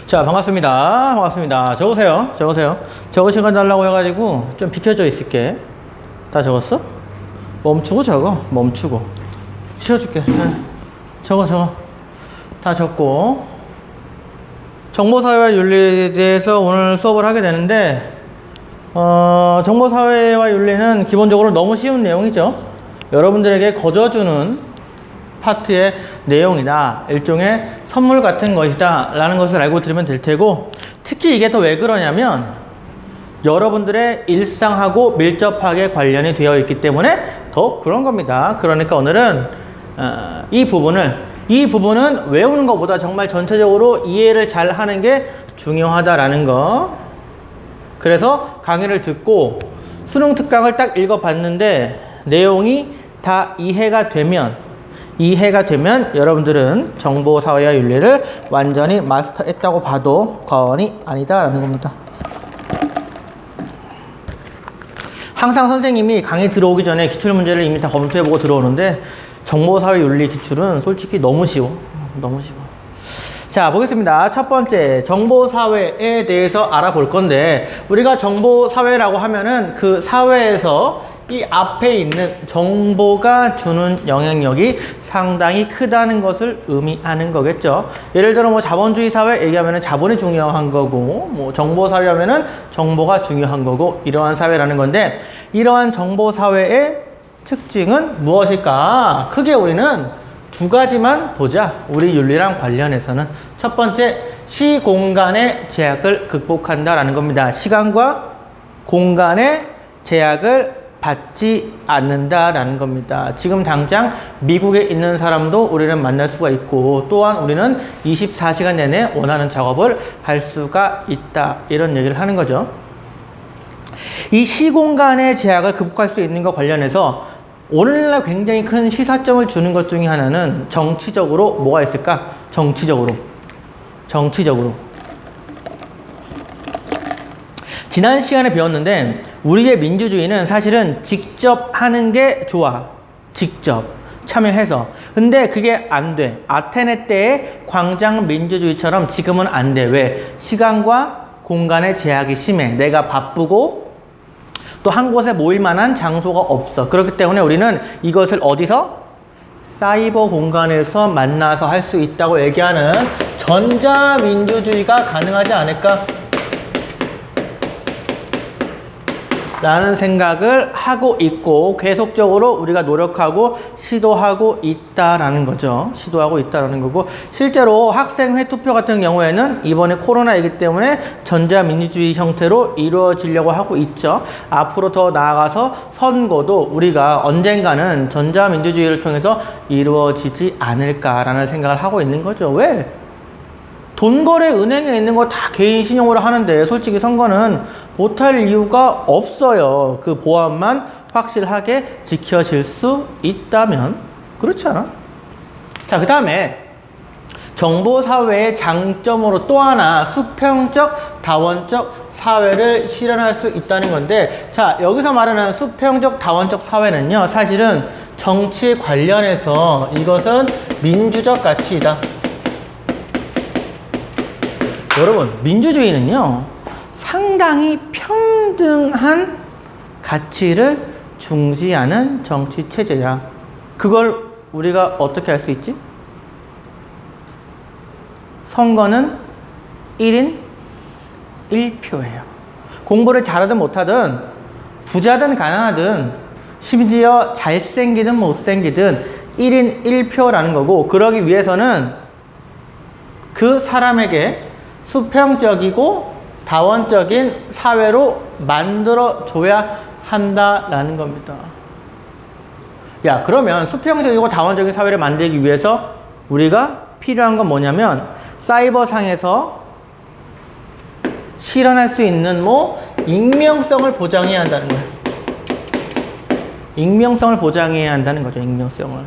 자, 반갑습니다. 반갑습니다. 적으세요. 적으시간 달라고 해가지고 좀 비켜져 있을게. 다 적었어? 멈추고 적어. 멈추고. 쉬어줄게. 적어. 다 적고. 정보사회와 윤리에 대해서 오늘 수업을 하게 되는데, 정보사회와 윤리는 기본적으로 너무 쉬운 내용이죠. 여러분들에게 거저주는 파트의 내용이다. 일종의 선물 같은 것이다. 라는 것을 알고 들으면 될 테고, 특히 이게 더 왜 그러냐면, 여러분들의 일상하고 밀접하게 관련이 되어 있기 때문에 더 그런 겁니다. 그러니까 오늘은 이 부분은 외우는 것보다 정말 전체적으로 이해를 잘 하는 게 중요하다라는 거. 그래서 강의를 듣고 수능 특강을 딱 읽어봤는데 내용이 다 이해가 되면 여러분들은 정보사회와 윤리를 완전히 마스터했다고 봐도 과언이 아니다라는 겁니다. 항상 선생님이 강의 들어오기 전에 기출문제를 이미 다 검토해보고 들어오는데 정보사회 윤리 기출은 솔직히 너무 쉬워. 자, 보겠습니다. 첫 번째, 정보사회에 대해서 알아볼 건데, 우리가 정보사회라고 하면은 그 사회에서 이 앞에 있는 정보가 주는 영향력이 상당히 크다는 것을 의미하는 거겠죠. 예를 들어 뭐 자본주의 사회 얘기하면은 자본이 중요한 거고, 뭐 정보사회 하면은 정보가 중요한 거고, 이러한 사회라는 건데, 이러한 정보사회의 특징은 무엇일까? 크게 우리는 두 가지만 보자. 우리 윤리랑 관련해서는. 첫 번째, 시공간의 제약을 극복한다라는 겁니다. 시간과 공간의 제약을 받지 않는다라는 겁니다. 지금 당장 미국에 있는 사람도 우리는 만날 수가 있고, 또한 우리는 24시간 내내 원하는 작업을 할 수가 있다. 이런 얘기를 하는 거죠. 이 시공간의 제약을 극복할 수 있는 것 관련해서 오늘날 굉장히 큰 시사점을 주는 것 중에 하나는 정치적으로 뭐가 있을까? 정치적으로. 지난 시간에 배웠는데 우리의 민주주의는 사실은 직접 하는 게 좋아. 직접 참여해서. 근데 그게 안 돼. 아테네 때의 광장 민주주의처럼 지금은 안 돼. 왜? 시간과 공간의 제약이 심해. 내가 바쁘고 또 한 곳에 모일 만한 장소가 없어. 그렇기 때문에 우리는 이것을 어디서? 사이버 공간에서 만나서 할 수 있다고 얘기하는 전자민주주의가 가능하지 않을까? 라는 생각을 하고 있고 계속적으로 우리가 노력하고 시도하고 있다라는 거죠. 시도하고 있다라는 거고, 실제로 학생회 투표 같은 경우에는 이번에 코로나이기 때문에 전자민주주의 형태로 이루어지려고 하고 있죠. 앞으로 더 나아가서 선거도 우리가 언젠가는 전자민주주의를 통해서 이루어지지 않을까라는 생각을 하고 있는 거죠. 왜? 돈거래 은행에 있는 거 다 개인 신용으로 하는데 솔직히 선거는 못할 이유가 없어요. 그 보안만 확실하게 지켜질 수 있다면. 그렇지 않아? 자, 그 다음에 정보사회의 장점으로 또 하나 수평적, 다원적 사회를 실현할 수 있다는 건데, 자, 여기서 말하는 수평적, 다원적 사회는요, 사실은 정치 관련해서 이것은 민주적 가치이다. 여러분, 민주주의는요, 상당히 평등한 가치를 중시하는 정치 체제야. 그걸 우리가 어떻게 할 수 있지? 선거는 1인 1표예요. 공부를 잘하든 못하든, 부자든 가난하든, 심지어 잘생기든 못생기든 1인 1표라는 거고, 그러기 위해서는 그 사람에게 수평적이고 다원적인 사회로 만들어줘야 한다라는 겁니다. 야, 그러면 수평적이고 다원적인 사회를 만들기 위해서 우리가 필요한 건 뭐냐면 사이버상에서 실현할 수 있는 익명성을 보장해야 한다는 거예요. 익명성을 보장해야 한다는 거죠. 익명성을.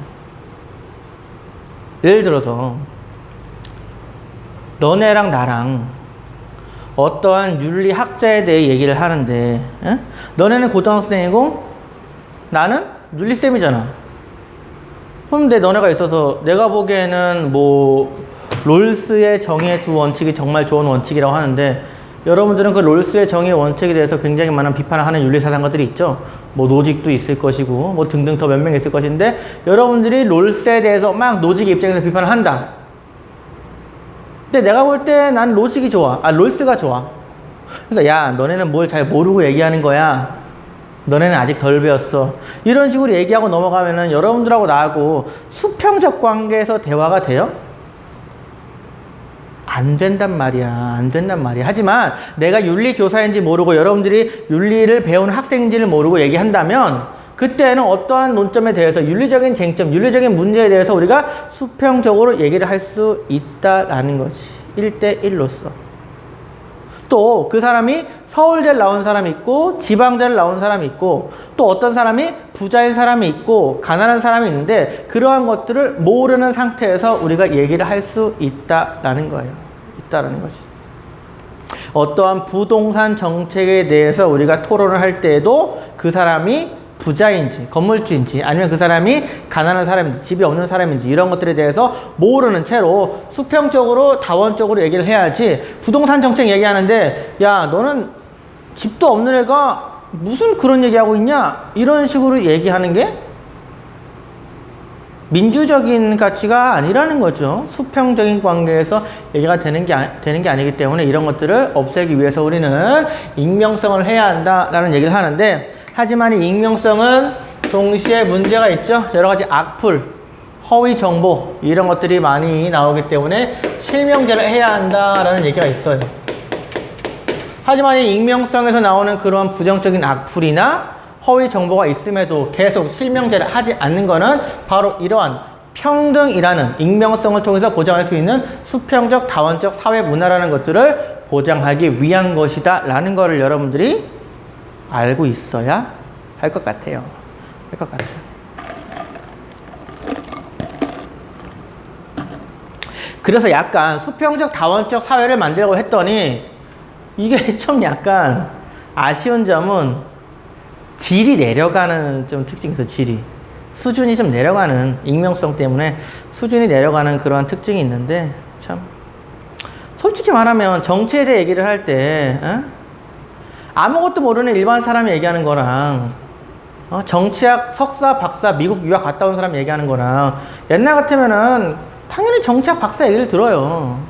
예를 들어서 너네랑 나랑 어떠한 윤리학자에 대해 얘기를 하는데, 너네는 고등학생이고 나는 윤리쌤이잖아. 그럼 너네가 있어서 내가 보기에는 롤스의 정의의 두 원칙이 정말 좋은 원칙이라고 하는데 여러분들은 그 롤스의 정의의 원칙에 대해서 굉장히 많은 비판을 하는 윤리사상가들이 있죠. 뭐 노직도 있을 것이고 뭐 등등 더 몇 명 있을 것인데 여러분들이 롤스에 대해서 막 노직의 입장에서 비판을 한다. 근데 내가 볼 때 난 로직이 좋아. 롤스가 좋아. 그래서 야, 너네는 뭘 잘 모르고 얘기하는 거야. 너네는 아직 덜 배웠어. 이런 식으로 얘기하고 넘어가면은 여러분들하고 나하고 수평적 관계에서 대화가 돼요? 안 된단 말이야. 안 된단 말이야. 하지만 내가 윤리 교사인지 모르고 여러분들이 윤리를 배우는 학생인지를 모르고 얘기한다면 그때는 어떠한 논점에 대해서 윤리적인 쟁점, 윤리적인 문제에 대해서 우리가 수평적으로 얘기를 할 수 있다라는 거지. 1대1로서. 또 그 사람이 서울대를 나온 사람이 있고 지방대를 나온 사람이 있고 또 어떤 사람이 부자인 사람이 있고 가난한 사람이 있는데 그러한 것들을 모르는 상태에서 우리가 얘기를 할 수 있다라는 거예요. 있다라는 거지. 어떠한 부동산 정책에 대해서 우리가 토론을 할 때에도 그 사람이 부자인지 건물주인지 아니면 그 사람이 가난한 사람인지 집이 없는 사람인지 이런 것들에 대해서 모르는 채로 수평적으로 다원적으로 얘기를 해야지. 부동산 정책 얘기하는데 야, 너는 집도 없는 애가 무슨 그런 얘기하고 있냐 이런 식으로 얘기하는 게 민주적인 가치가 아니라는 거죠. 수평적인 관계에서 얘기가 되는 게 아니기 때문에 이런 것들을 없애기 위해서 우리는 익명성을 해야 한다라는 얘기를 하는데, 하지만 이 익명성은 동시에 문제가 있죠. 여러 가지 악플, 허위 정보 이런 것들이 많이 나오기 때문에 실명제를 해야 한다라는 얘기가 있어요. 하지만 이 익명성에서 나오는 그런 부정적인 악플이나 허위 정보가 있음에도 계속 실명제를 하지 않는 것은 바로 이러한 평등이라는 익명성을 통해서 보장할 수 있는 수평적 다원적 사회 문화라는 것들을 보장하기 위한 것이다 라는 것을 여러분들이 알고 있어야 할 것 같아요. 할 것 같아요. 그래서 약간 수평적 다원적 사회를 만들려고 했더니 이게 좀 약간 아쉬운 점은 질이 내려가는 좀 특징이 있어. 질이 수준이 좀 내려가는, 익명성 때문에 수준이 내려가는 그러한 특징이 있는데, 참 솔직히 말하면 정치에 대해 얘기를 할 때 아무것도 모르는 일반 사람이 얘기하는 거랑 정치학 석사 박사 미국 유학 갔다 온 사람이 얘기하는 거랑 옛날 같으면은 당연히 정치학 박사 얘기를 들어요.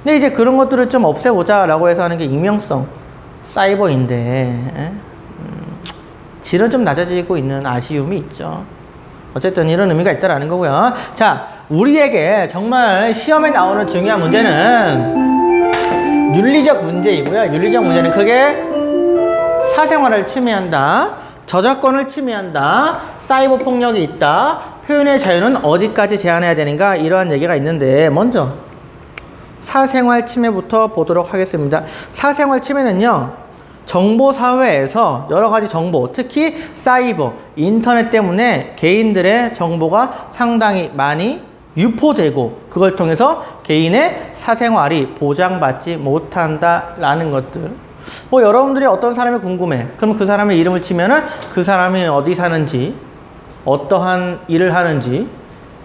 근데 이제 그런 것들을 좀 없애보자 라고 해서 하는 게 익명성 사이버인데 질은 좀 낮아지고 있는 아쉬움이 있죠. 어쨌든 이런 의미가 있다라는 거고요. 자, 우리에게 정말 시험에 나오는 중요한 문제는 윤리적 문제이고요. 윤리적 문제는 크게 사생활을 침해한다, 저작권을 침해한다, 사이버 폭력이 있다, 표현의 자유는 어디까지 제한해야 되는가, 이러한 얘기가 있는데, 먼저 사생활 침해부터 보도록 하겠습니다. 사생활 침해는요, 정보사회에서 여러가지 정보, 특히 사이버, 인터넷 때문에 개인들의 정보가 상당히 많이 유포되고 그걸 통해서 개인의 사생활이 보장받지 못한다라는 것들. 뭐 여러분들이 어떤 사람이 궁금해. 그럼 그 사람의 이름을 치면은 그 사람이 어디 사는지, 어떠한 일을 하는지,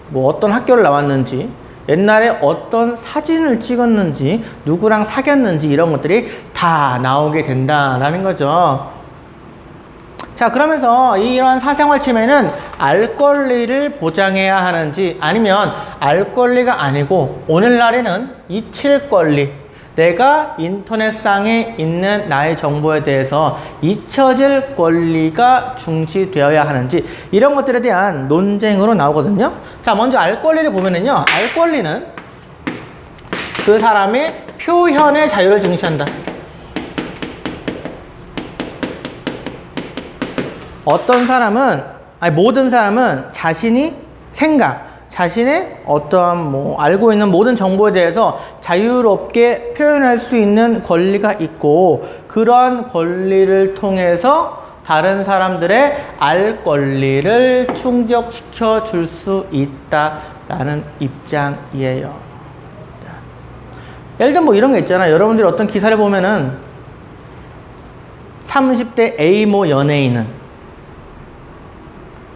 뭐 어떤 학교를 나왔는지, 옛날에 어떤 사진을 찍었는지, 누구랑 사귀었는지 이런 것들이 다 나오게 된다라는 거죠. 자, 그러면서 이러한 사생활 침해는 알 권리를 보장해야 하는지 아니면 알 권리가 아니고 오늘날에는 잊힐 권리, 내가 인터넷상에 있는 나의 정보에 대해서 잊혀질 권리가 중시되어야 하는지 이런 것들에 대한 논쟁으로 나오거든요. 자, 먼저 알 권리를 보면은요, 알 권리는 그 사람의 표현의 자유를 중시한다. 어떤 사람은, 아니 모든 사람은 자신이 생각, 자신의 어떠한 뭐 알고 있는 모든 정보에 대해서 자유롭게 표현할 수 있는 권리가 있고 그런 권리를 통해서 다른 사람들의 알 권리를 충족시켜 줄 수 있다라는 입장이에요. 예를 들면 뭐 이런 게 있잖아요. 여러분들이 어떤 기사를 보면은 30대 A모 연예인은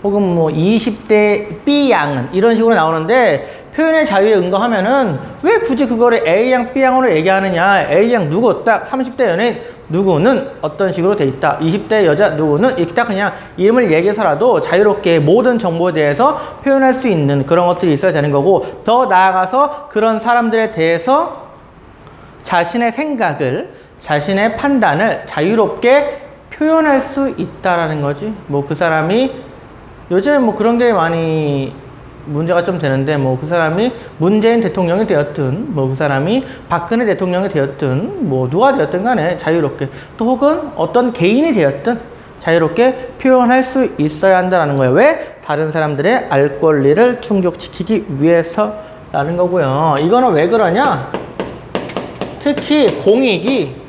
혹은 뭐 20대 B 양은 이런 식으로 나오는데 표현의 자유에 응거하면은 왜 굳이 그거를 A양, B양으로 얘기하느냐. A양 누구 딱 30대 연예인 누구는 어떤 식으로 돼 있다. 20대 여자 누구는 이렇게 딱 그냥 이름을 얘기해서라도 자유롭게 모든 정보에 대해서 표현할 수 있는 그런 것들이 있어야 되는 거고, 더 나아가서 그런 사람들에 대해서 자신의 생각을, 자신의 판단을 자유롭게 표현할 수 있다라는 거지. 뭐 그 사람이 요즘에 뭐 그런 게 많이 문제가 좀 되는데, 뭐 그 사람이 문재인 대통령이 되었든, 뭐 그 사람이 박근혜 대통령이 되었든, 뭐 누가 되었든 간에 자유롭게, 또 혹은 어떤 개인이 되었든 자유롭게 표현할 수 있어야 한다는 거예요. 왜? 다른 사람들의 알 권리를 충족시키기 위해서라는 거고요. 이거는 왜 그러냐? 특히 공익이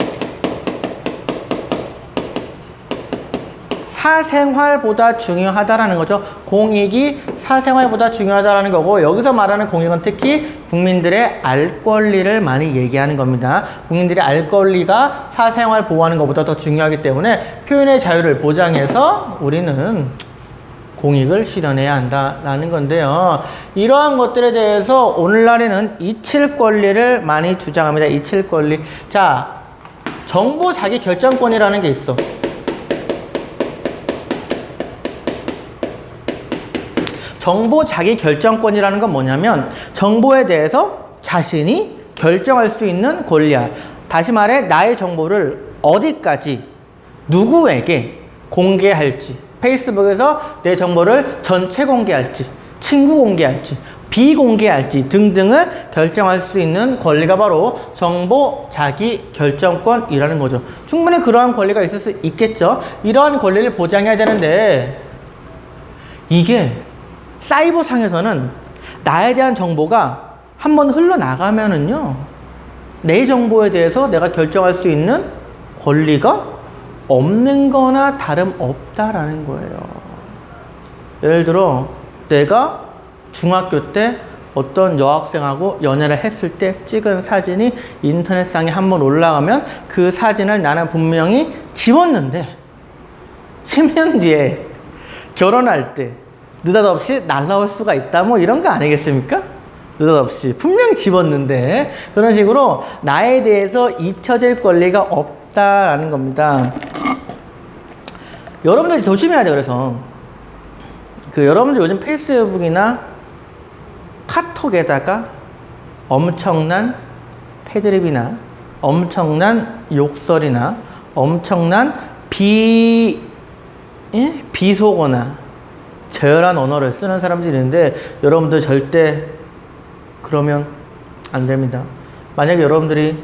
사생활보다 중요하다라는 거죠. 공익이 사생활보다 중요하다라는 거고, 여기서 말하는 공익은 특히 국민들의 알 권리를 많이 얘기하는 겁니다. 국민들의 알 권리가 사생활 보호하는 것보다 더 중요하기 때문에 표현의 자유를 보장해서 우리는 공익을 실현해야 한다라는 건데요. 이러한 것들에 대해서 오늘날에는 이칠 권리를 많이 주장합니다. 이칠 권리. 자, 정보 자기 결정권이라는 게 있어. 정보 자기 결정권이라는 건 뭐냐면 정보에 대해서 자신이 결정할 수 있는 권리야. 다시 말해 나의 정보를 어디까지 누구에게 공개할지, 페이스북에서 내 정보를 전체 공개할지, 친구 공개할지, 비공개할지 등등을 결정할 수 있는 권리가 바로 정보 자기 결정권이라는 거죠. 충분히 그러한 권리가 있을 수 있겠죠. 이러한 권리를 보장해야 되는데, 이게 사이버 상에서는 나에 대한 정보가 한번 흘러나가면은요, 내 정보에 대해서 내가 결정할 수 있는 권리가 없는 거나 다름없다라는 거예요. 예를 들어 내가 중학교 때 어떤 여학생하고 연애를 했을 때 찍은 사진이 인터넷상에 한번 올라가면 그 사진을 나는 분명히 지웠는데 10년 뒤에 결혼할 때 느닷없이 날라올 수가 있다, 뭐 이런 거 아니겠습니까? 느닷없이 분명히 집었는데, 그런 식으로 나에 대해서 잊혀질 권리가 없다라는 겁니다. 여러분들 조심해야 돼요. 그래서 여러분들 요즘 페이스북이나 카톡에다가 엄청난 패드립이나 엄청난 욕설이나 엄청난 비속어나 저열한 언어를 쓰는 사람들이 있는데, 여러분들 절대 그러면 안 됩니다. 만약에 여러분들이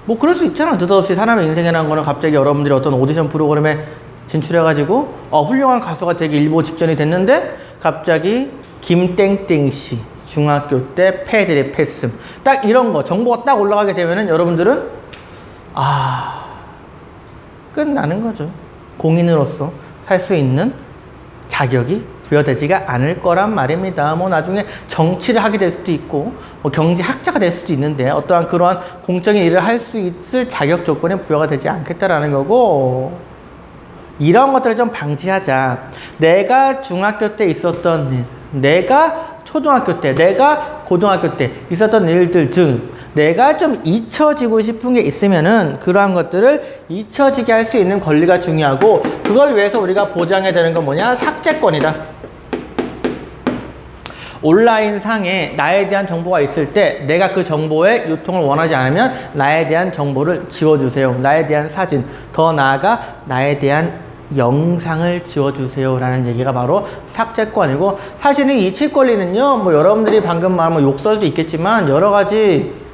뭐 그럴 수 있잖아. 느닷없이 사람의 인생이라는 거는 갑자기 여러분들이 어떤 오디션 프로그램에 진출해가지고 훌륭한 가수가 되기 일보 직전이 됐는데 갑자기 김땡땡 씨 중학교 때 패드립 했음, 딱 이런 거 정보가 딱 올라가게 되면은 여러분들은 끝나는 거죠. 공인으로서 살 수 있는 자격이 부여되지가 않을 거란 말입니다. 뭐 나중에 정치를 하게 될 수도 있고, 뭐 경제학자가 될 수도 있는데 어떠한 그러한 공적인 일을 할 수 있을 자격 조건에 부여가 되지 않겠다라는 거고, 이런 것들을 좀 방지하자. 내가 중학교 때 있었던 일, 내가 초등학교 때, 내가 고등학교 때 있었던 일들 등 내가 좀 잊혀지고 싶은 게 있으면은 그러한 것들을 잊혀지게 할 수 있는 권리가 중요하고, 그걸 위해서 우리가 보장해야 되는 건 뭐냐? 삭제권이다. 온라인 상에 나에 대한 정보가 있을 때 내가 그 정보의 유통을 원하지 않으면 나에 대한 정보를 지워주세요. 나에 대한 사진, 더 나아가 나에 대한 영상을 지워주세요 라는 얘기가 바로 삭제권이고, 사실은 이 이치권리는요, 뭐 여러분들이 방금 말한 뭐 욕설도 있겠지만 여러 가지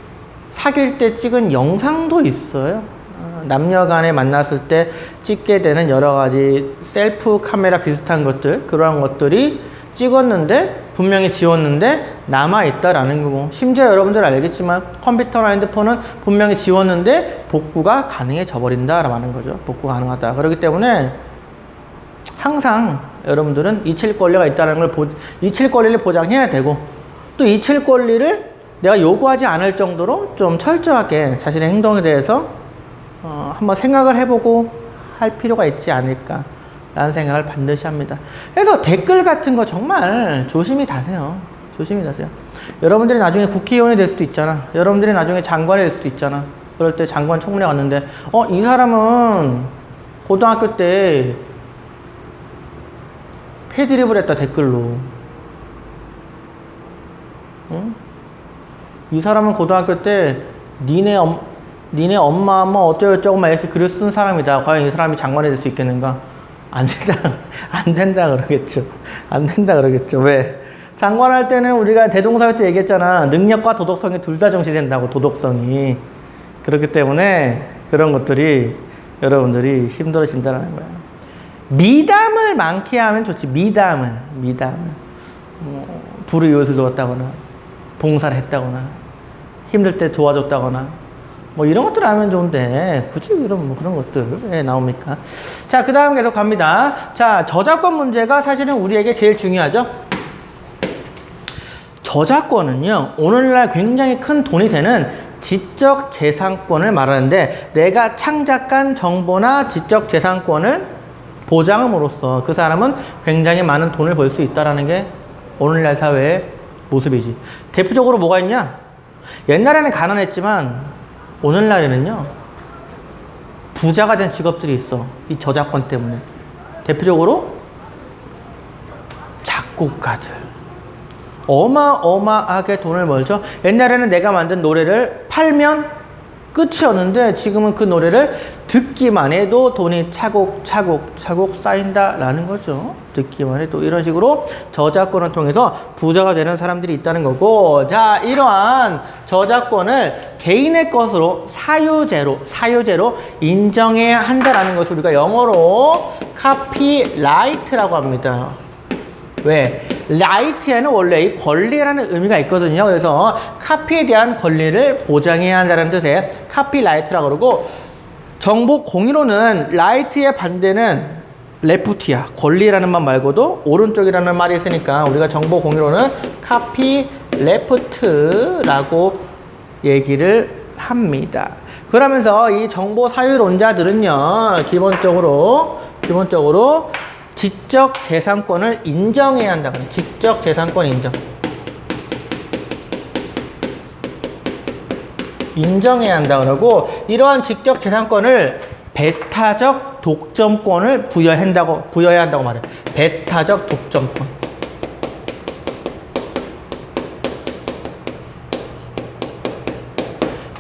사귈 때 찍은 영상도 있어요. 남녀 간에 만났을 때 찍게 되는 여러 가지 셀프 카메라 비슷한 것들, 그러한 것들이 찍었는데 분명히 지웠는데 남아있다라는 거고, 심지어 여러분들 알겠지만 컴퓨터나 핸드폰은 분명히 지웠는데 복구가 가능해져 버린다라는 거죠. 복구가 가능하다. 그렇기 때문에 항상 여러분들은 잊힐 권리가 있다는 걸 잊힐 권리를 보장해야 되고, 또 잊힐 권리를 내가 요구하지 않을 정도로 좀 철저하게 자신의 행동에 대해서 한번 생각을 해보고 할 필요가 있지 않을까 라는 생각을 반드시 합니다. 그래서 댓글 같은 거 정말 조심히 다세요. 조심히 하세요. 여러분들이 나중에 국회의원이 될 수도 있잖아. 여러분들이 나중에 장관이 될 수도 있잖아. 그럴 때 장관 청문회 갔는데 이 사람은 고등학교 때 패드립을 했다 댓글로. 응? 이 사람은 고등학교 때 니네 엄마 어쩌고저쩌고 막 이렇게 글을 쓴 사람이다. 과연 이 사람이 장관이 될 수 있겠는가? 안 된다. 안 된다 그러겠죠. 안 된다 그러겠죠. 왜? 장관할 때는 우리가 대동사회 때 얘기했잖아. 능력과 도덕성이 둘 다 정시된다고. 도덕성이. 그렇기 때문에 그런 것들이 여러분들이 힘들어진다는 거야. 미담을 많게 하면 좋지. 미담을. 불의 이웃을 도왔다거나 봉사를 했다거나 힘들 때 도와줬다거나 뭐 이런 것들 하면 좋은데 굳이 그런 것들 왜 나옵니까? 자, 그 다음 계속 갑니다. 자, 저작권 문제가 사실은 우리에게 제일 중요하죠. 저작권은요, 오늘날 굉장히 큰 돈이 되는 지적 재산권을 말하는데, 내가 창작한 정보나 지적 재산권을 보장함으로써 그 사람은 굉장히 많은 돈을 벌 수 있다는 게 오늘날 사회의 모습이지. 대표적으로 뭐가 있냐? 옛날에는 가난했지만 오늘날에는요, 부자가 된 직업들이 있어. 이 저작권 때문에. 대표적으로 작곡가들. 어마어마하게 돈을 벌죠. 옛날에는 내가 만든 노래를 팔면 끝이었는데 지금은 그 노래를 듣기만 해도 돈이 차곡차곡 쌓인다라는 거죠. 듣기만 해도. 이런 식으로 저작권을 통해서 부자가 되는 사람들이 있다는 거고, 자, 이러한 저작권을 개인의 것으로 사유제로 인정해야 한다라는 것을 우리가 영어로 카피라이트라고 합니다. 왜? 라이트에는 원래 이 권리라는 의미가 있거든요. 그래서 카피에 대한 권리를 보장해야 한다는 뜻의 카피라이트라고 그러고, 정보 공유로는 라이트의 반대는 레프트야. 권리라는 말 말고도 오른쪽이라는 말이 있으니까 우리가 정보 공유로는 카피 레프트라고 얘기를 합니다. 그러면서 이 정보 사유론자들은요, 기본적으로 지적 재산권을 인정해야 한다. 지적 재산권 인정해야 한다 그러고, 이러한 지적 재산권을 배타적 독점권을 부여해야 한다고 말해. 배타적 독점권.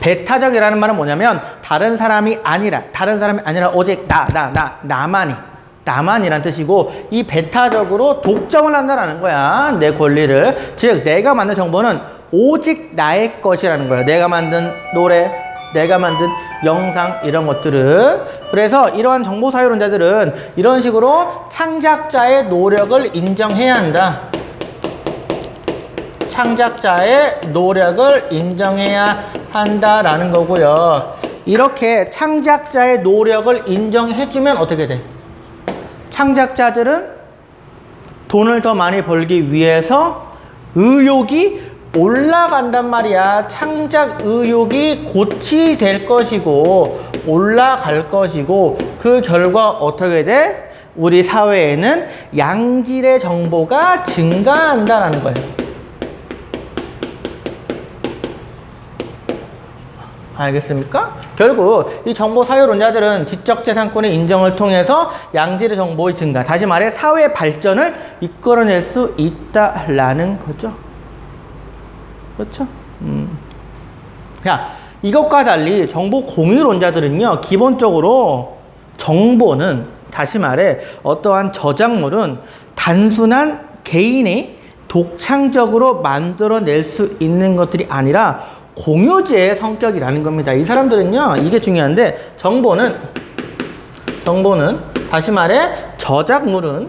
배타적이라는 말은 뭐냐면 다른 사람이 아니라 오직 나만이란 뜻이고, 이 배타적으로 독점을 한다라는 거야. 내 권리를. 즉, 내가 만든 정보는 오직 나의 것이라는 거야. 내가 만든 노래, 내가 만든 영상, 이런 것들은. 그래서 이러한 정보 사유론자들은 이런 식으로 창작자의 노력을 인정해야 한다. 창작자의 노력을 인정해야 한다라는 거고요. 이렇게 창작자의 노력을 인정해주면 어떻게 돼? 창작자들은 돈을 더 많이 벌기 위해서 의욕이 올라간단 말이야. 창작 의욕이 고취될 것이고 올라갈 것이고, 그 결과 어떻게 돼? 우리 사회에는 양질의 정보가 증가한다는 거예요. 알겠습니까? 결국 이 정보 사유론자들은 지적재산권의 인정을 통해서 양질의 정보의 증가, 다시 말해 사회 발전을 이끌어낼 수 있다라는 거죠. 그렇죠? 자, 이것과 달리 정보 공유론자들은요, 기본적으로 정보는, 다시 말해 어떠한 저작물은 단순한 개인이 독창적으로 만들어낼 수 있는 것들이 아니라 공유제의 성격이라는 겁니다. 이 사람들은요, 이게 중요한데, 정보는 다시 말해 저작물은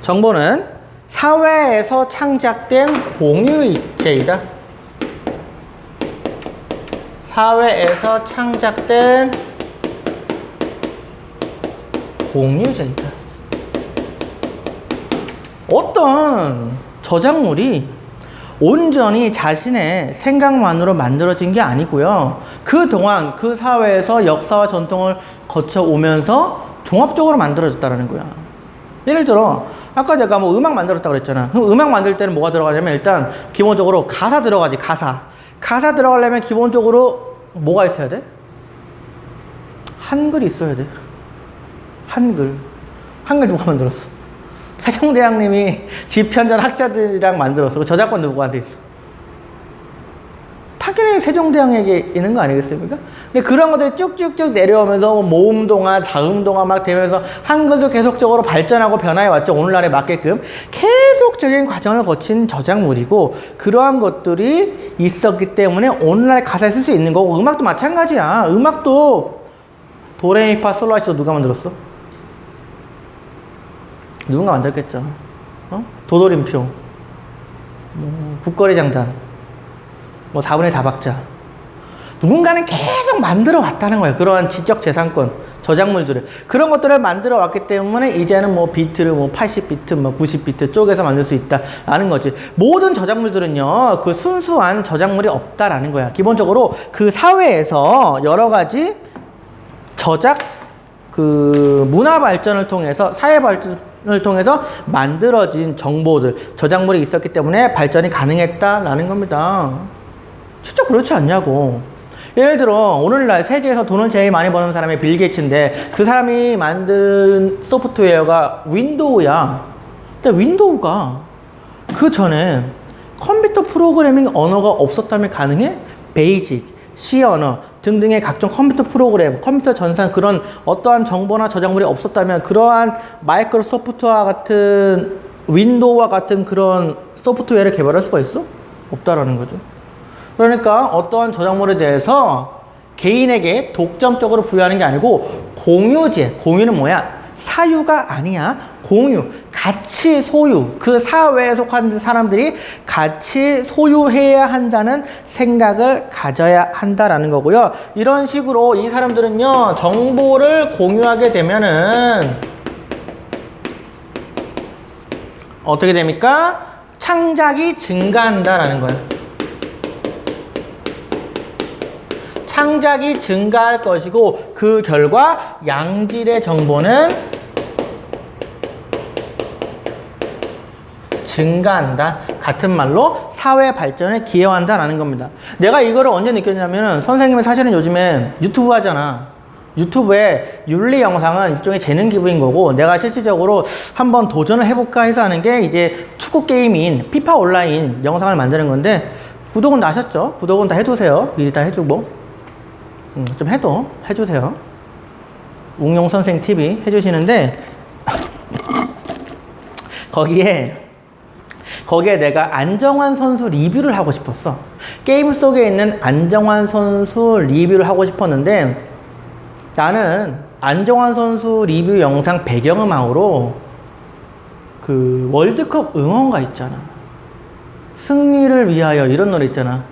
정보는 사회에서 창작된 공유체이다. 사회에서 창작된 공유제이다. 어떤 저작물이 온전히 자신의 생각만으로 만들어진 게 아니고요. 그동안 그 사회에서 역사와 전통을 거쳐오면서 종합적으로 만들어졌다는 거야. 예를 들어 아까 내가 뭐 음악 만들었다고 그랬잖아. 그럼 음악 만들 때는 뭐가 들어가냐면 일단 기본적으로 가사 들어가지. 가사 들어가려면 기본적으로 뭐가 있어야 돼? 한글이 있어야 돼. 한글 누가 만들었어? 세종대왕님이 집현전 학자들이랑 만들었어. 그 저작권 누구한테 있어? 당연히 세종대왕에게 있는 거 아니겠습니까? 근데 그런 것들이 쭉쭉쭉 내려오면서 뭐 모음동화, 자음동화 막 되면서 한글도 계속적으로 발전하고 변화해 왔죠. 오늘날에 맞게끔 계속적인 과정을 거친 저작물이고, 그러한 것들이 있었기 때문에 오늘날 가사에 쓸 수 있는 거고, 음악도 마찬가지야. 음악도 도레미파 솔라시도 누가 만들었어? 누군가 만들었겠죠. 도돌림표, 국거리 장단, 4분의 4박자. 누군가는 계속 만들어 왔다는 거예요. 그러한 지적 재산권, 저작물들을. 그런 것들을 만들어 왔기 때문에 이제는 비트를 80비트, 90비트 쪽에서 만들 수 있다라는 거지. 모든 저작물들은요, 그 순수한 저작물이 없다라는 거야. 기본적으로 그 사회에서 여러 가지 문화 발전을 통해서, 사회 발전을 통해서 만들어진 정보들, 저작물이 있었기 때문에 발전이 가능했다라는 겁니다. 진짜 그렇지 않냐고. 예를 들어 오늘날 세계에서 돈을 제일 많이 버는 사람이 빌 게이츠인데, 그 사람이 만든 소프트웨어가 윈도우야. 근데 윈도우가 그 전에 컴퓨터 프로그래밍 언어가 없었다면 가능해? 베이직, C 언어 등등의 각종 컴퓨터 프로그램, 컴퓨터 전산, 그런 어떠한 정보나 저작물이 없었다면 그러한 마이크로소프트와 같은, 윈도우와 같은 그런 소프트웨어를 개발할 수가 있어? 없다라는 거죠. 그러니까 어떠한 저작물에 대해서 개인에게 독점적으로 부여하는 게 아니고 공유제, 공유는 뭐야? 사유가 아니야. 공유, 같이 소유. 그 사회에 속한 사람들이 같이 소유해야 한다는 생각을 가져야 한다라는 거고요. 이런 식으로 이 사람들은요, 정보를 공유하게 되면은 어떻게 됩니까? 창작이 증가한다라는 거예요. 창작이 증가할 것이고, 그 결과 양질의 정보는 증가한다. 같은 말로 사회 발전에 기여한다라는 겁니다. 내가 이거를 언제 느꼈냐면은, 선생님은 사실은 요즘에 유튜브 하잖아. 유튜브에 윤리 영상은 일종의 재능 기부인 거고, 내가 실질적으로 한번 도전을 해볼까 해서 하는 게 이제 축구 게임인 피파 온라인 영상을 만드는 건데, 구독은 나셨죠? 구독은 다 해두세요. 미리 다 해주고. 좀 해주세요. 웅용선생 TV 해주시는데, 거기에 내가 안정환 선수 리뷰를 하고 싶었어. 게임 속에 있는 안정환 선수 리뷰를 하고 싶었는데, 나는 안정환 선수 리뷰 영상 배경음악으로 그 월드컵 응원가 있잖아. 승리를 위하여, 이런 노래 있잖아.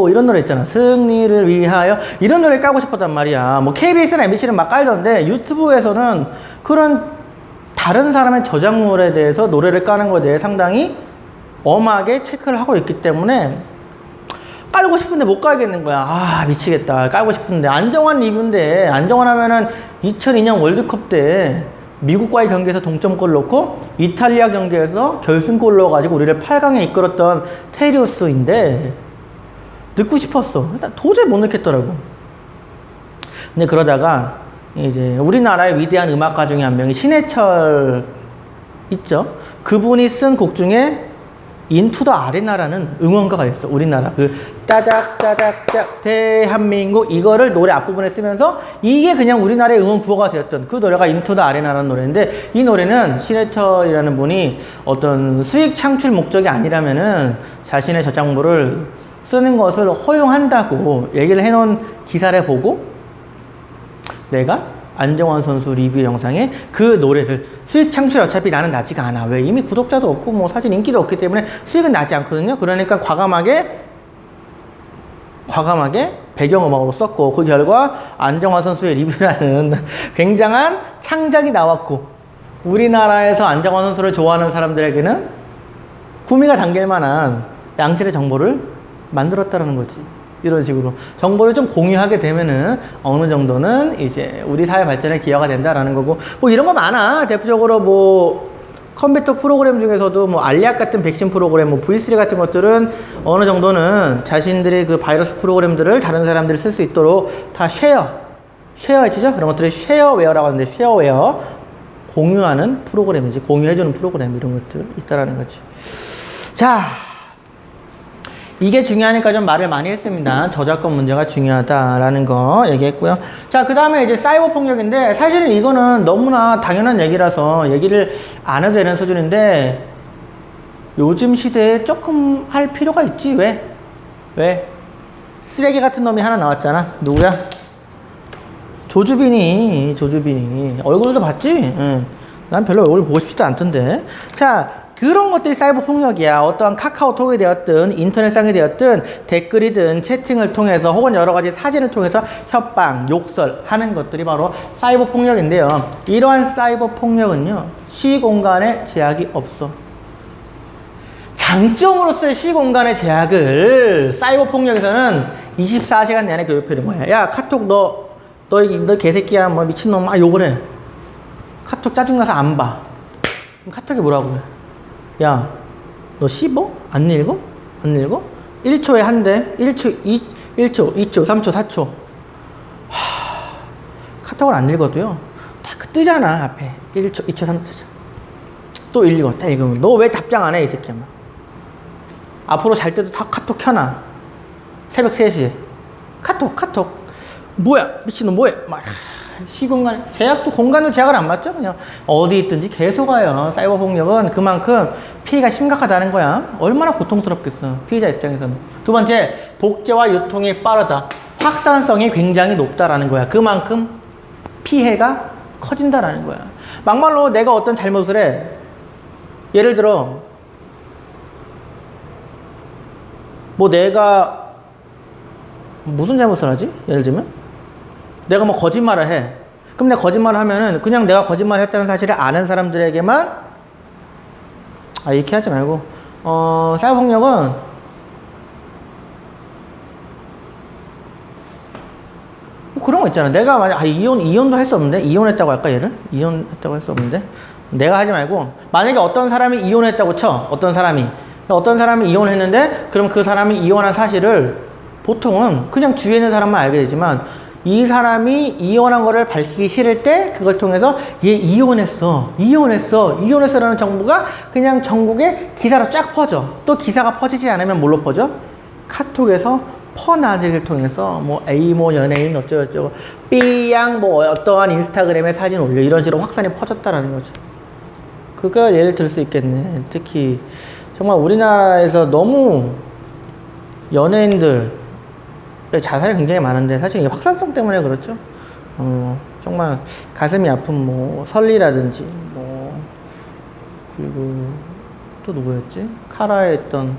이런 노래 있잖아. 승리를 위하여, 이런 노래 까고 싶었단 말이야. KBS나 MBC는 막 깔던데, 유튜브에서는 그런 다른 사람의 저작물에 대해서 노래를 까는 것에 대해 상당히 엄하게 체크를 하고 있기 때문에 깔고 싶은데 못 깔겠는 거야. 미치겠다. 깔고 싶은데. 안정환 리뷰인데, 안정환 하면은 2002년 월드컵 때 미국과의 경기에서 동점골 넣고 이탈리아 경기에서 결승골 넣어가지고 우리를 8강에 이끌었던 테리우스인데, 넣고 싶었어. 도저히 못 넣겠더라고. 근데 그러다가 이제 우리나라의 위대한 음악가 중에 한 명이 신해철 있죠? 그분이 쓴 곡 중에 인투 더 아레나라는 응원가가 있어. 우리나라 따작따작짝 대한민국, 이거를 노래 앞부분에 쓰면서 이게 그냥 우리나라의 응원 구호가 되었던 그 노래가 인투 더 아레나라는 노래인데, 이 노래는 신해철이라는 분이 어떤 수익 창출 목적이 아니라면은 자신의 저작물을 쓰는 것을 허용한다고 얘기를 해놓은 기사를 보고, 내가 안정환 선수 리뷰 영상에 그 노래를, 수익 창출이 어차피 나는 나지가 않아. 왜? 이미 구독자도 없고 사실 인기도 없기 때문에 수익은 나지 않거든요. 그러니까 과감하게 배경음악으로 썼고, 그 결과 안정환 선수의 리뷰라는 굉장한 창작이 나왔고, 우리나라에서 안정환 선수를 좋아하는 사람들에게는 구미가 당길 만한 양질의 정보를 만들었다는 거지. 이런 식으로 정보를 좀 공유하게 되면은 어느 정도는 이제 우리 사회 발전에 기여가 된다라는 거고, 뭐 이런 거 많아. 대표적으로 뭐 컴퓨터 프로그램 중에서도 뭐 알리악 같은 백신 프로그램, 뭐 V3 같은 것들은 어느 정도는 자신들의 그 바이러스 프로그램들을 다른 사람들이 쓸 수 있도록 다 쉐어해지죠? 그런 것들을 쉐어웨어라고 하는데, 쉐어웨어 공유하는 프로그램이지, 공유해주는 프로그램, 이런 것들 있다라는 거지. 자, 이게 중요하니까 좀 말을 많이 했습니다. 저작권 문제가 중요하다라는 거 얘기했고요. 자, 그 다음에 이제 사이버 폭력인데, 사실은 이거는 너무나 당연한 얘기라서 얘기를 안 해도 되는 수준인데, 요즘 시대에 조금 할 필요가 있지. 왜? 쓰레기 같은 놈이 하나 나왔잖아. 누구야? 조주빈이 얼굴도 봤지? 응. 난 별로 얼굴 보고 싶지도 않던데. 자, 그런 것들이 사이버 폭력이야. 어떠한 카카오톡이 되었든 인터넷상이 되었든 댓글이든 채팅을 통해서 혹은 여러 가지 사진을 통해서 협박, 욕설하는 것들이 바로 사이버 폭력인데요. 이러한 사이버 폭력은요, 시공간에 제약이 없어. 장점으로서의 시공간의 제약을 사이버 폭력에서는 24시간 내내 괴롭히는 거야. 야, 카톡 너 개새끼야, 뭐 미친놈, 욕을 해. 카톡 짜증나서 안 봐. 그럼 카톡이 뭐라고 해? 야, 너 씹어? 안 읽어? 1초에 한 대, 1초, 2초, 3초, 4초. 카톡을 안 읽어도요, 딱 뜨잖아, 앞에. 1초, 2초, 3초. 또 읽어, 딱 읽으면. 너 왜 답장 안 해, 이 새끼야. 앞으로 잘 때도 다 카톡 켜놔. 새벽 3시에. 카톡. 뭐야, 미친놈 뭐해? 막. 시공간, 제약도 공간도 제약을 안 맞죠? 그냥 어디 있든지 계속 와요. 사이버 폭력은 그만큼 피해가 심각하다는 거야. 얼마나 고통스럽겠어, 피해자 입장에서는. 두 번째, 복제와 유통이 빠르다. 확산성이 굉장히 높다라는 거야. 그만큼 피해가 커진다라는 거야. 막말로 내가 어떤 잘못을 해. 예를 들어, 뭐 내가 무슨 잘못을 하지? 예를 들면 내가 뭐 거짓말을 해. 그럼 내가 거짓말을 하면은 그냥 내가 거짓말을 했다는 사실을 아는 사람들에게만, 이렇게 하지 말고, 사이버 폭력은 뭐 그런 거 있잖아. 내가 만약 이혼도 할 수 없는데, 이혼했다고 할까, 얘를? 이혼했다고 할 수 없는데, 내가 하지 말고, 만약에 어떤 사람이 이혼했다고 쳐. 어떤 사람이 이혼했는데, 그럼 그 사람이 이혼한 사실을 보통은 그냥 주위에 있는 사람만 알게 되지만, 이 사람이 이혼한 거를 밝히기 싫을 때 그걸 통해서 얘 이혼했어라는 정보가 그냥 전국에 기사로 쫙 퍼져. 또 기사가 퍼지지 않으면 뭘로 퍼져? 카톡에서 퍼나들이를 통해서 뭐 A모 연예인 어쩌고저쩌고 B양 뭐 어떠한 인스타그램에 사진 올려, 이런 식으로 확산이 퍼졌다라는 거죠. 그걸 예를 들 수 있겠네. 특히 정말 우리나라에서 너무 연예인들 자살이 굉장히 많은데, 사실 이게 확산성 때문에 그렇죠. 정말 가슴이 아픈 뭐 설리라든지 그리고 또 누구였지? 카라에 있던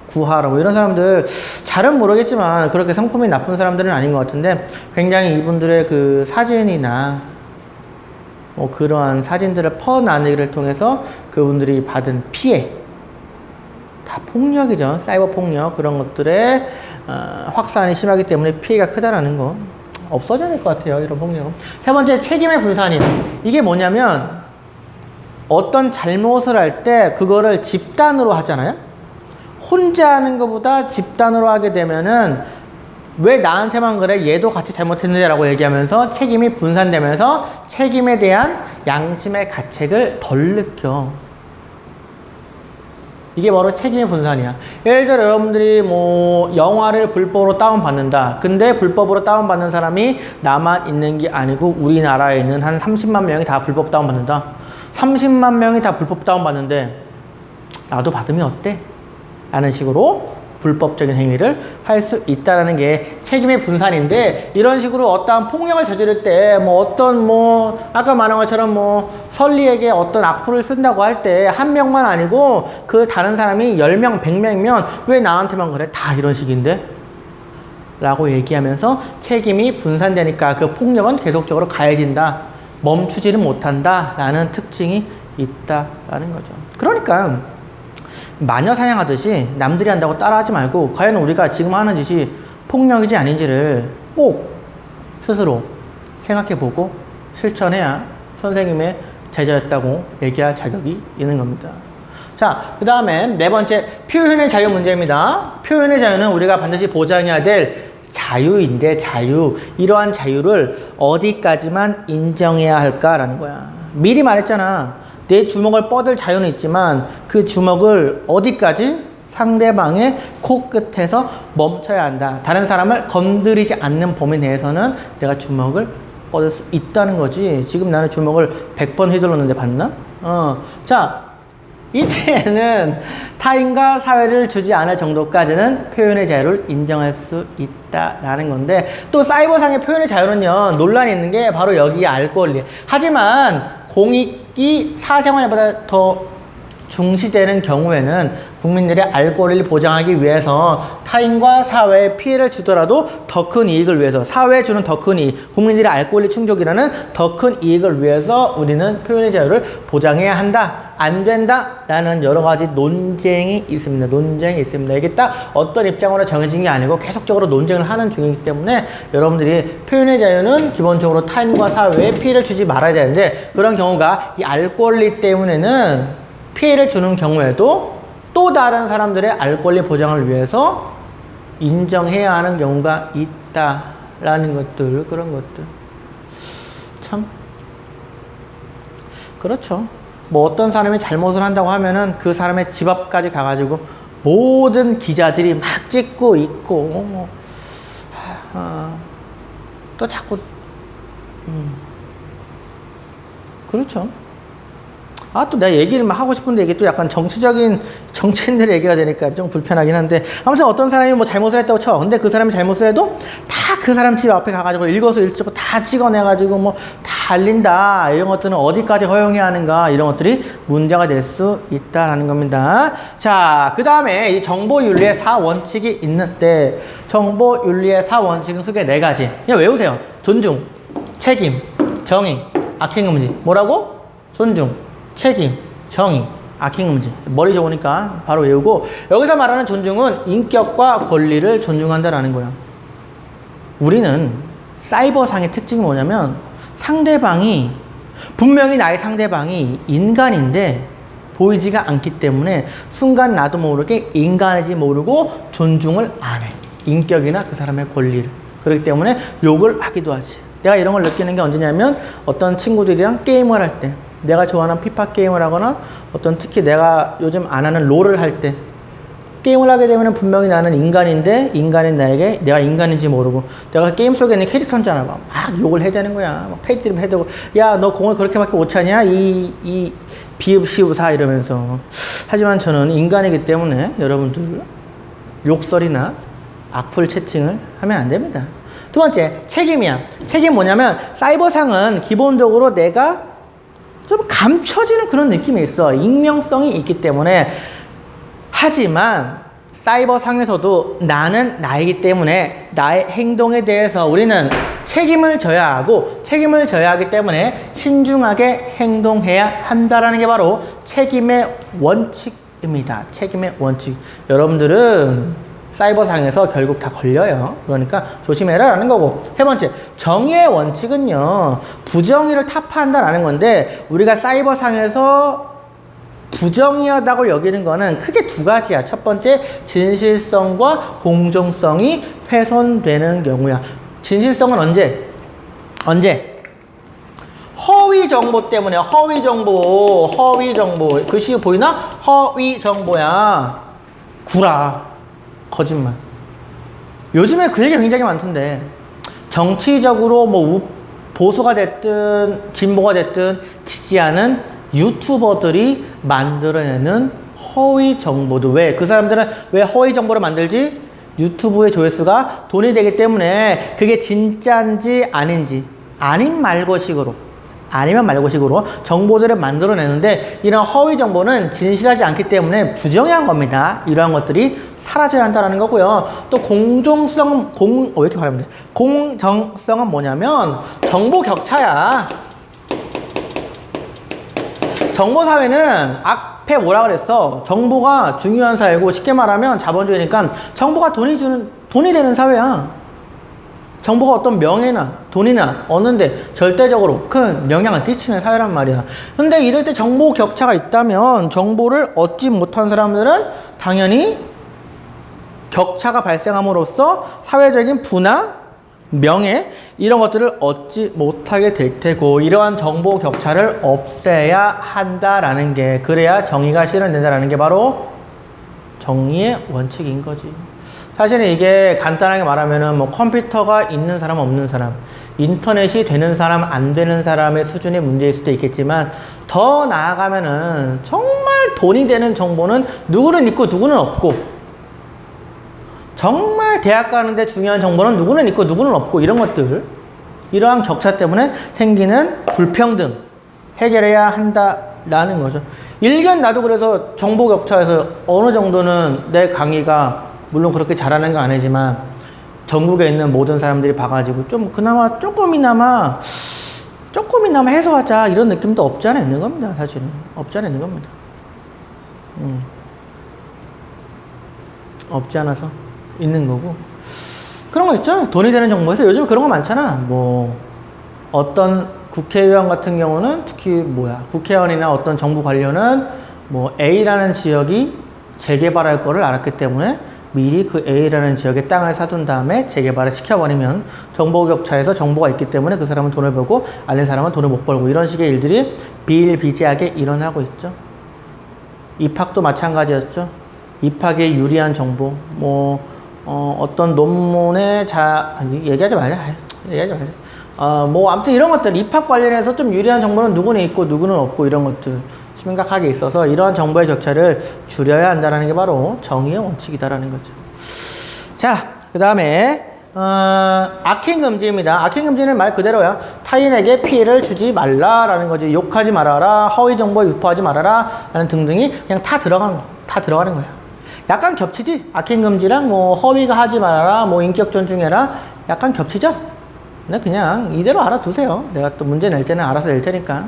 구하라 뭐 이런 사람들, 잘은 모르겠지만 그렇게 성품이 나쁜 사람들은 아닌 것 같은데, 굉장히 이분들의 그 사진이나 뭐 그러한 사진들을 퍼나르기를 통해서 그분들이 받은 피해, 다 폭력이죠. 사이버 폭력, 그런 것들에 확산이 심하기 때문에 피해가 크다라는 거. 없어져야 될 것 같아요, 이런 폭력은. 세 번째, 책임의 분산이에요. 이게 뭐냐면, 어떤 잘못을 할 때 그거를 집단으로 하잖아요. 혼자 하는 것보다 집단으로 하게 되면은, 왜 나한테만 그래? 얘도 같이 잘못했는데 라고 얘기하면서 책임이 분산되면서 책임에 대한 양심의 가책을 덜 느껴. 이게 바로 책임의 분산이야. 예를 들어 여러분들이 뭐 영화를 불법으로 다운받는다. 근데 불법으로 다운받는 사람이 나만 있는 게 아니고 우리나라에 있는 한 30만 명이 다 불법 다운받는다. 30만 명이 다 불법 다운받는데 나도 받으면 어때? 라는 식으로 불법적인 행위를 할 수 있다는 게 책임의 분산인데, 이런 식으로 어떠한 폭력을 저지를 때 아까 말한 것처럼 설리에게 어떤 악플을 쓴다고 할 때 한 명만 아니고 그 다른 사람이 10명, 100명이면 왜 나한테만 그래? 다 이런 식인데? 라고 얘기하면서 책임이 분산되니까 그 폭력은 계속적으로 가해진다. 멈추지를 못한다. 라는 특징이 있다라는 거죠. 그러니까 마녀 사냥하듯이 남들이 한다고 따라하지 말고, 과연 우리가 지금 하는 짓이 폭력이지 아닌지를 꼭 스스로 생각해보고 실천해야 선생님의 제자였다고 얘기할 자격이 있는 겁니다. 자, 그 다음에 네 번째, 표현의 자유 문제입니다. 표현의 자유는 우리가 반드시 보장해야 될 자유인데, 자유. 이러한 자유를 어디까지만 인정해야 할까라는 거야. 미리 말했잖아. 내 주먹을 뻗을 자유는 있지만 그 주먹을 어디까지? 상대방의 코끝에서 멈춰야 한다. 다른 사람을 건드리지 않는 범위 내에서는 내가 주먹을 뻗을 수 있다는 거지. 지금 나는 주먹을 100번 휘둘렀는데 봤나? 자, 이때는 타인과 사회를 주지 않을 정도까지는 표현의 자유를 인정할 수 있다라는 건데, 또 사이버상의 표현의 자유는요, 논란이 있는 게 바로 여기에 알 권리. 하지만 공익이 사생활보다 더 중시되는 경우에는 국민들의 알 권리를 보장하기 위해서 타인과 사회에 피해를 주더라도 더 큰 이익을 위해서, 사회에 주는 더 큰 이익, 국민들의 알 권리 충족이라는 더 큰 이익을 위해서 우리는 표현의 자유를 보장해야 한다, 안 된다 라는 여러 가지 논쟁이 있습니다. 논쟁이 있습니다. 이게 딱 어떤 입장으로 정해진 게 아니고 계속적으로 논쟁을 하는 중이기 때문에 여러분들이 표현의 자유는 기본적으로 타인과 사회에 피해를 주지 말아야 되는데, 그런 경우가 이 알 권리 때문에는 피해를 주는 경우에도 또 다른 사람들의 알 권리 보장을 위해서 인정해야 하는 경우가 있다라는 것들, 그런 것들. 참, 그렇죠. 뭐 어떤 사람이 잘못을 한다고 하면은 그 사람의 집 앞까지 가가지고 모든 기자들이 막 찍고 있고, 또 자꾸, 그렇죠. 또 내가 얘기를 막 하고 싶은데 이게 또 약간 정치인들의 얘기가 되니까 좀 불편하긴 한데, 아무튼 어떤 사람이 뭐 잘못을 했다고 쳐. 근데 그 사람이 잘못을 해도 다 그 사람 집 앞에 가가지고 일거수일투족 다 찍어내가지고 뭐 다 알린다. 이런 것들은 어디까지 허용해야 하는가. 이런 것들이 문제가 될 수 있다라는 겁니다. 자, 그 다음에 이 정보윤리의 4원칙이 있는데, 정보윤리의 4원칙은 크게 4가지. 그냥 외우세요. 존중, 책임, 정의, 악행금지. 뭐라고? 존중, 책임, 정의, 악행금지. 머리 좋으니까 바로 외우고, 여기서 말하는 존중은 인격과 권리를 존중한다라는 거야. 우리는 사이버상의 특징이 뭐냐면, 상대방이, 분명히 나의 상대방이 인간인데 보이지가 않기 때문에 순간 나도 모르게 인간인지 모르고 존중을 안 해. 인격이나 그 사람의 권리를. 그렇기 때문에 욕을 하기도 하지. 내가 이런 걸 느끼는 게 언제냐면, 어떤 친구들이랑 게임을 할 때, 내가 좋아하는 피파 게임을 하거나, 어떤 특히 내가 요즘 안 하는 롤을 할 때, 게임을 하게 되면 분명히 나는 인간인데, 인간인 나에게 내가 인간인지 모르고, 내가 게임 속에 있는 캐릭터잖아. 막 욕을 해야 되는 거야. 막 패드립 해야 되고, 야, 너 공을 그렇게밖에 못 차냐? 이 비읍시우사 이러면서. 하지만 저는 인간이기 때문에 여러분들 욕설이나 악플 채팅을 하면 안 됩니다. 두 번째, 책임이야. 책임 뭐냐면, 사이버상은 기본적으로 내가 좀 감춰지는 그런 느낌이 있어. 익명성이 있기 때문에. 하지만 사이버상에서도 나는 나이기 때문에 나의 행동에 대해서 우리는 책임을 져야 하고, 책임을 져야 하기 때문에 신중하게 행동해야 한다라는 게 바로 책임의 원칙입니다. 책임의 원칙. 여러분들은 사이버상에서 결국 다 걸려요. 그러니까 조심해라 라는 거고. 세 번째, 정의의 원칙은요, 부정의를 타파한다라는 건데, 우리가 사이버상에서 부정의하다고 여기는 거는 크게 두 가지야. 첫 번째, 진실성과 공정성이 훼손되는 경우야. 진실성은 언제? 허위 정보 때문에. 허위 정보. 글씨 보이나? 허위 정보야. 구라. 거짓말. 요즘에 그 얘기 굉장히 많던데, 정치적으로 뭐 보수가 됐든 진보가 됐든 지지하는 유튜버들이 만들어내는 허위 정보도. 왜? 그 사람들은 왜 허위 정보를 만들지? 유튜브의 조회수가 돈이 되기 때문에 그게 진짜인지 아닌지, 아니면 말고식으로 정보들을 만들어내는데, 이런 허위 정보는 진실하지 않기 때문에 부정의한 겁니다. 이러한 것들이 사라져야 한다는 거고요. 또 공정성은 뭐냐면 정보 격차야. 정보사회는 앞에 뭐라 그랬어? 정보가 중요한 사회고 쉽게 말하면 자본주의니까 정보가 돈이 되는 사회야. 정보가 어떤 명예나 돈이나 얻는데 절대적으로 큰 영향을 끼치는 사회란 말이야. 근데 이럴 때 정보 격차가 있다면 정보를 얻지 못한 사람들은 당연히 격차가 발생함으로써 사회적인 부나 명예 이런 것들을 얻지 못하게 될 테고 이러한 정보 격차를 없애야 한다라는 게 그래야 정의가 실현된다라는 게 바로 정의의 원칙인 거지. 사실은 이게 간단하게 말하면은 뭐 컴퓨터가 있는 사람 없는 사람 인터넷이 되는 사람 안 되는 사람의 수준의 문제일 수도 있겠지만 더 나아가면은 정말 돈이 되는 정보는 누구는 있고 누구는 없고 정말 대학 가는데 중요한 정보는 누구는 있고 누구는 없고 이런 것들 이러한 격차 때문에 생기는 불평등 해결해야 한다라는 거죠. 일견 나도 그래서 정보 격차에서 어느 정도는 내 강의가 물론 그렇게 잘하는 건 아니지만 전국에 있는 모든 사람들이 봐가지고 좀 그나마 조금이나마 해소하자 이런 느낌도 없지 않아 있는 겁니다. 사실은 없지 않아 있는 겁니다. 없지 않아서 있는 거고 그런 거 있죠. 돈이 되는 정보에서 요즘 그런 거 많잖아. 뭐 어떤 국회의원 같은 경우는 특히 국회의원이나 어떤 정부 관료는 뭐 A라는 지역이 재개발할 거를 알았기 때문에 미리 그 A라는 지역에 땅을 사둔 다음에 재개발을 시켜버리면 정보 격차에서 정보가 있기 때문에 그 사람은 돈을 벌고 아닌 사람은 돈을 못 벌고 이런 식의 일들이 비일비재하게 일어나고 있죠. 입학도 마찬가지였죠. 입학에 유리한 정보 어떤 논문에 얘기하지 말자. 아무튼 이런 것들 입학 관련해서 좀 유리한 정보는 누구는 있고 누구는 없고 이런 것들 심각하게 있어서 이러한 정보의 격차를 줄여야 한다는 게 바로 정의의 원칙이다라는 거죠. 자, 그 다음에 악행 금지입니다. 악행 금지는 말 그대로야. 타인에게 피해를 주지 말라라는 거지. 욕하지 말아라, 허위 정보 유포하지 말아라 라는 등등이 그냥 다 들어가는 거야. 약간 겹치지? 악행 금지랑 뭐 허위가 하지 말아라, 뭐 인격 존중해라 약간 겹치죠? 근데 그냥 이대로 알아두세요. 내가 또 문제 낼 때는 알아서 낼 테니까.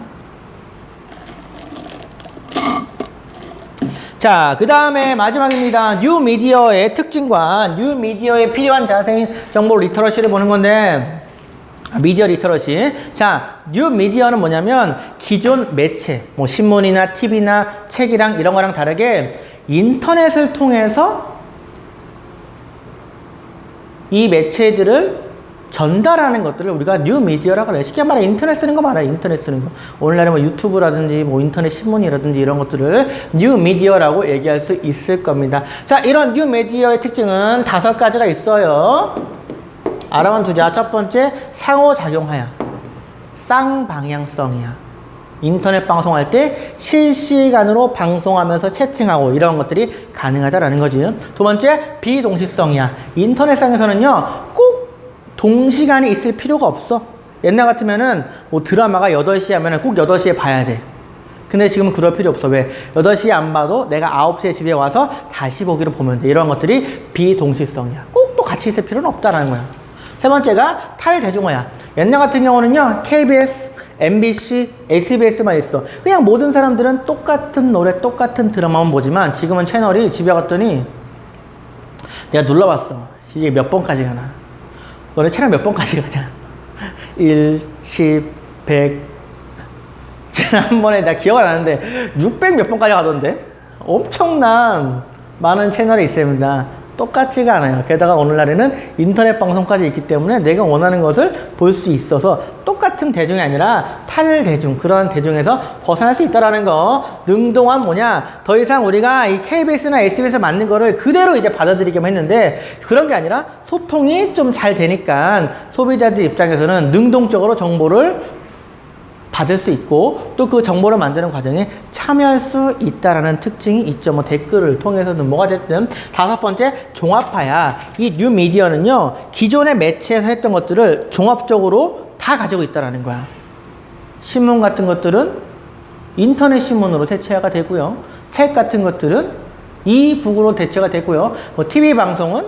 자, 그 다음에 마지막입니다. 뉴미디어의 특징과 뉴미디어에 필요한 자세인 정보 리터러시를 보는 건데 미디어 리터러시. 자, 뉴미디어는 뭐냐면 기존 매체, 뭐 신문이나 TV나 책이랑 이런 거랑 다르게 인터넷을 통해서 이 매체들을 전달하는 것들을 우리가 뉴미디어라고 그래요. 쉽게 말해 인터넷 쓰는 거 말아요. 인터넷 쓰는 거. 오늘날에 뭐 유튜브라든지 뭐 인터넷 신문이라든지 이런 것들을 뉴미디어라고 얘기할 수 있을 겁니다. 자, 이런 뉴미디어의 특징은 5가지가 있어요. 알아만 두자. 첫 번째, 상호작용하여. 쌍방향성이야. 인터넷 방송할 때 실시간으로 방송하면서 채팅하고 이런 것들이 가능하다라는 거지. 두 번째, 비동시성이야. 인터넷상에서는요, 꼭 동시간에 있을 필요가 없어. 옛날 같으면은 뭐 드라마가 8시에 하면은 꼭 8시에 봐야 돼. 근데 지금은 그럴 필요 없어. 왜? 8시에 안 봐도 내가 9시에 집에 와서 다시 보기로 보면 돼. 이런 것들이 비동시성이야. 꼭 또 같이 있을 필요는 없다라는 거야. 세 번째가 탈대중화야. 옛날 같은 경우는요, KBS, MBC, SBS만 있어. 그냥 모든 사람들은 똑같은 노래, 똑같은 드라마만 보지만 지금은 채널이 집에 갔더니 내가 눌러봤어. 이게 몇 번까지 가나? 너네 채널 몇 번까지 가냐? 1, 10, 100. 지난번에 나 기억 안 나는데 600 몇 번까지 가던데? 엄청난 많은 채널이 있습니다. 똑같지가 않아요. 게다가 오늘날에는 인터넷 방송까지 있기 때문에 내가 원하는 것을 볼 수 있어서 똑같은 대중이 아니라 탈대중, 그런 대중에서 벗어날 수 있다라는 거. 능동은 뭐냐? 더 이상 우리가 이 KBS나 SBS에 맞는 거를 그대로 이제 받아들이기만 했는데 그런 게 아니라 소통이 좀 잘 되니까 소비자들 입장에서는 능동적으로 정보를 받을 수 있고 또 그 정보를 만드는 과정에 참여할 수 있다라는 특징이 있죠. 뭐 댓글을 통해서든 뭐가 됐든. 5번째, 종합화야. 이 뉴미디어는요, 기존의 매체에서 했던 것들을 종합적으로 다 가지고 있다라는 거야. 신문 같은 것들은 인터넷 신문으로 대체가 되고요. 책 같은 것들은 이북으로 대체가 되고요. 뭐 TV 방송은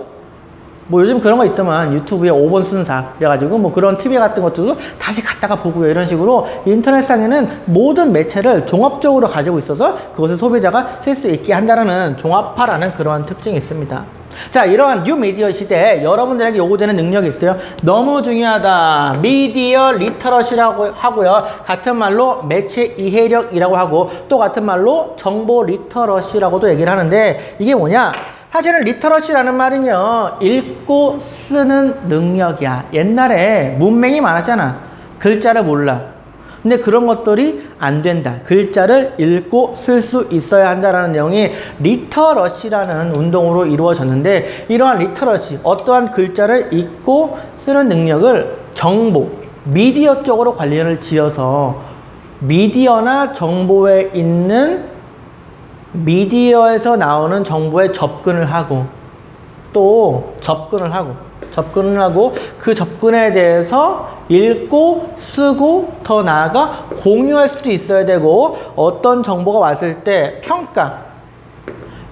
뭐 요즘 그런 거 있더만 유튜브에 5번 순사 그래가지고 뭐 그런 TV 같은 것들도 다시 갖다가 보고요. 이런 식으로 인터넷상에는 모든 매체를 종합적으로 가지고 있어서 그것을 소비자가 쓸 수 있게 한다는 종합화라는 그러한 특징이 있습니다. 자, 이러한 뉴 미디어 시대에 여러분들에게 요구되는 능력이 있어요. 너무 중요하다. 미디어 리터러시라고 하고요. 같은 말로 매체 이해력이라고 하고 또 같은 말로 정보 리터러시라고도 얘기를 하는데 이게 뭐냐? 사실은 리터러시라는 말은요, 읽고 쓰는 능력이야. 옛날에 문맹이 많았잖아. 글자를 몰라. 근데 그런 것들이 안 된다. 글자를 읽고 쓸 수 있어야 한다는 내용이 리터러시라는 운동으로 이루어졌는데 이러한 리터러시, 어떠한 글자를 읽고 쓰는 능력을 정보, 미디어 쪽으로 관련을 지어서 미디어나 정보에 있는 미디어에서 나오는 정보에 접근을 하고 또 접근을 하고 그 접근에 대해서 읽고 쓰고 더 나아가 공유할 수도 있어야 되고 어떤 정보가 왔을 때 평가,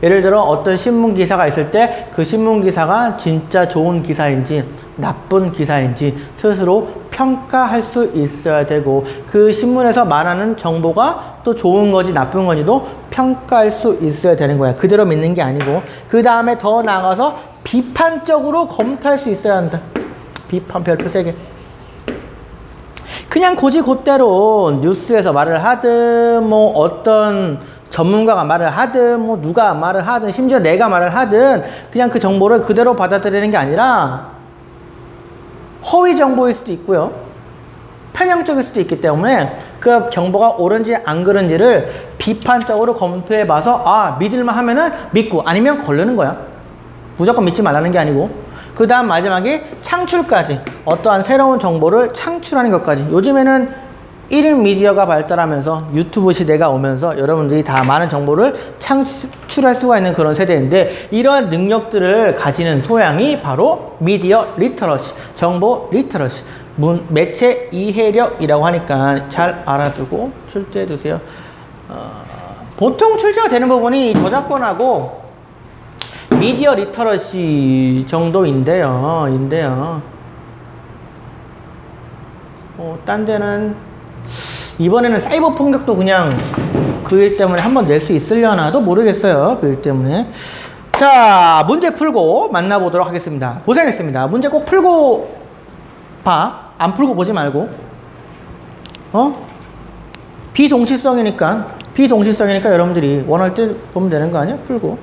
예를 들어 어떤 신문 기사가 있을 때 그 신문 기사가 진짜 좋은 기사인지 나쁜 기사인지 스스로 평가할 수 있어야 되고 그 신문에서 말하는 정보가 또 좋은 건지 나쁜 건지도 평가할 수 있어야 되는 거야. 그대로 믿는 게 아니고 그 다음에 더 나아가서 비판적으로 검토할 수 있어야 한다. 비판 별표 3개. 그냥 곧이곧대로 뉴스에서 말을 하든 뭐 어떤 전문가가 말을 하든 뭐 누가 말을 하든 심지어 내가 말을 하든 그냥 그 정보를 그대로 받아들이는 게 아니라 허위 정보일 수도 있고요. 편향적일 수도 있기 때문에 그 정보가 옳은지 안 그른지를 비판적으로 검토해 봐서 아, 믿을만 하면은 믿고 아니면 걸르는 거야. 무조건 믿지 말라는 게 아니고. 그 다음 마지막에 창출까지. 어떠한 새로운 정보를 창출하는 것까지. 요즘에는 1인 미디어가 발달하면서 유튜브 시대가 오면서 여러분들이 다 많은 정보를 창출할 수가 있는 그런 세대인데 이러한 능력들을 가지는 소양이 바로 미디어 리터러시, 정보 리터러시, 매체 이해력이라고 하니까 잘 알아두고 출제해 두세요. 보통 출제가 되는 부분이 저작권하고 미디어 리터러시 정도인데요. 딴 데는 이번에는 사이버 폭력도 그냥 그 일 때문에 한번 낼 수 있으려나도 모르겠어요. 그 일 때문에. 자, 문제 풀고 만나보도록 하겠습니다. 고생했습니다. 문제 꼭 풀고 봐. 안 풀고 보지 말고. 비동시성이니까 여러분들이 원할 때 보면 되는 거 아니야? 풀고.